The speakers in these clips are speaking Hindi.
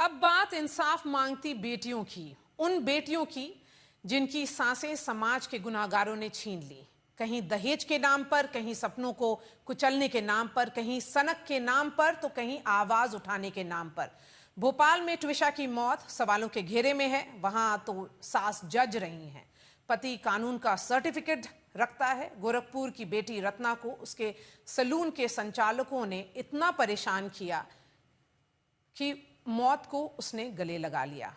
अब बात इंसाफ मांगती बेटियों की, उन बेटियों की जिनकी सांसें समाज के गुनाहगारों ने छीन ली। कहीं दहेज के नाम पर, कहीं सपनों को कुचलने के नाम पर, कहीं सनक के नाम पर, तो कहीं आवाज उठाने के नाम पर। भोपाल में ट्विशा की मौत सवालों के घेरे में है। वहां तो सास जज रही हैं, पति कानून का सर्टिफिकेट रखता है। गोरखपुर की बेटी रत्ना को उसके सलून के संचालकों ने इतना परेशान किया कि मौत को उसने गले लगा लिया।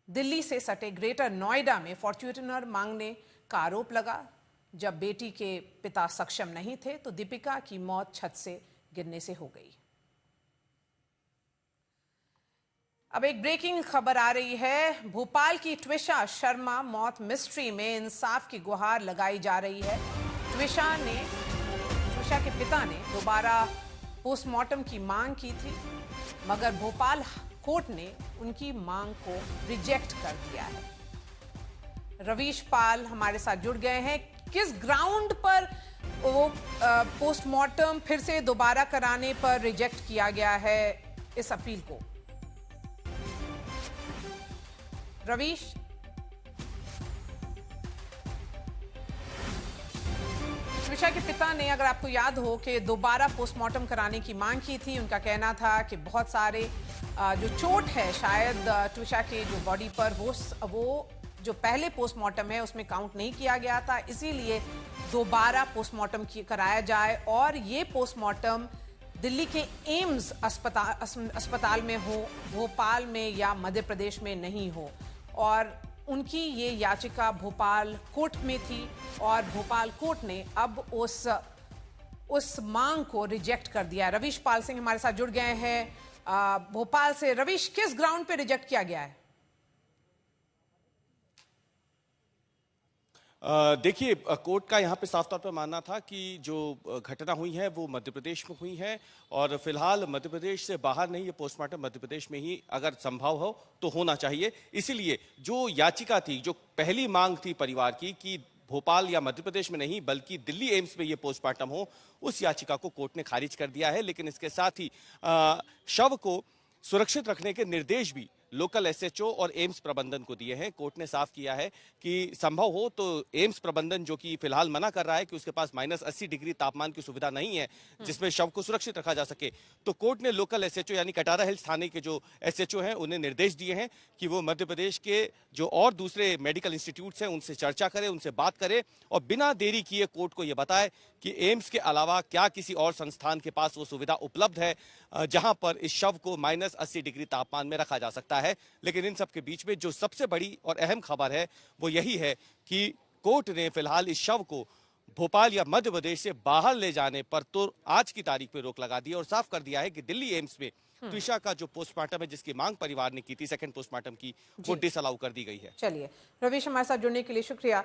दिल्ली से सटे ग्रेटर नोएडा में फॉर्च्यूनर मांगने का आरोप लगा। जब बेटी के पिता सक्षम नहीं थे तो दीपिका की मौत छत से गिरने से हो गई। अब एक ब्रेकिंग खबर आ रही है। भोपाल की ट्विशा शर्मा मौत मिस्ट्री में इंसाफ की गुहार लगाई जा रही है। ट्विशा के पिता ने दोबारा पोस्टमार्टम की मांग की थी, मगर भोपाल कोर्ट ने उनकी मांग को रिजेक्ट कर दिया है। रवीश पाल हमारे साथ जुड़ गए हैं। किस ग्राउंड पर वो पोस्टमार्टम फिर से दोबारा कराने पर रिजेक्ट किया गया है इस अपील को? रवीश, ट्विशा के पिता ने, अगर आपको याद हो, कि दोबारा पोस्टमार्टम कराने की मांग की थी। उनका कहना था कि बहुत सारे जो चोट है शायद ट्विशा के जो बॉडी पर, वो जो पहले पोस्टमार्टम है उसमें काउंट नहीं किया गया था, इसीलिए दोबारा पोस्टमार्टम कराया जाए और ये पोस्टमार्टम दिल्ली के एम्स अस्पताल में हो, भोपाल में या मध्य प्रदेश में नहीं हो। और उनकी ये याचिका भोपाल कोर्ट में थी और भोपाल कोर्ट ने अब उस मांग को रिजेक्ट कर दिया। रवीश पाल सिंह हमारे साथ जुड़ गए हैं भोपाल से। रवीश, किस ग्राउंड पे रिजेक्ट किया गया है? देखिए, कोर्ट का यहाँ पे साफ तौर पर मानना था कि जो घटना हुई है वो मध्य प्रदेश में हुई है और फिलहाल मध्य प्रदेश से बाहर नहीं, ये पोस्टमार्टम मध्य प्रदेश में ही अगर संभव हो तो होना चाहिए। इसीलिए जो याचिका थी, जो पहली मांग थी परिवार की कि भोपाल या मध्य प्रदेश में नहीं बल्कि दिल्ली एम्स में ये पोस्टमार्टम हो, उस याचिका को कोर्ट ने खारिज कर दिया है। लेकिन इसके साथ ही शव को सुरक्षित रखने के निर्देश भी लोकल एसएचओ और एम्स प्रबंधन को दिए हैं। कोर्ट ने साफ किया है कि संभव हो तो एम्स प्रबंधन, जो कि फिलहाल मना कर रहा है कि उसके पास -80 डिग्री तापमान की सुविधा नहीं है जिसमें शव को सुरक्षित रखा जा सके, तो कोर्ट ने लोकल एसएचओ यानी कटारा हिल्स थाने के जो एसएचओ हैं उन्हें निर्देश दिए हैं कि वो मध्य प्रदेश के जो और दूसरे मेडिकल इंस्टीट्यूट्स हैं उनसे चर्चा करें, उनसे बात करें और बिना देरी किए कोर्ट को यह बताए कि एम्स के अलावा क्या किसी और संस्थान के पास वो सुविधा उपलब्ध है जहां पर इस शव को -80 डिग्री तापमान में रखा जा सकता है। लेकिन इन सब के बीच में जो सबसे बड़ी और अहम खबर है वो यही है कि कोर्ट ने फिलहाल इस शव को भोपाल या मध्य प्रदेश से बाहर ले जाने पर तो आज की तारीख पे रोक लगा दी और साफ कर दिया है कि दिल्ली एम्स में ट्विशा का जो पोस्टमार्टम है, जिसकी मांग परिवार ने की थी सेकंड पोस्टमार्टम की, वो डिसअलाउ कर दी गई है। चलिए रवीश, हमारे साथ जुड़ने के लिए शुक्रिया।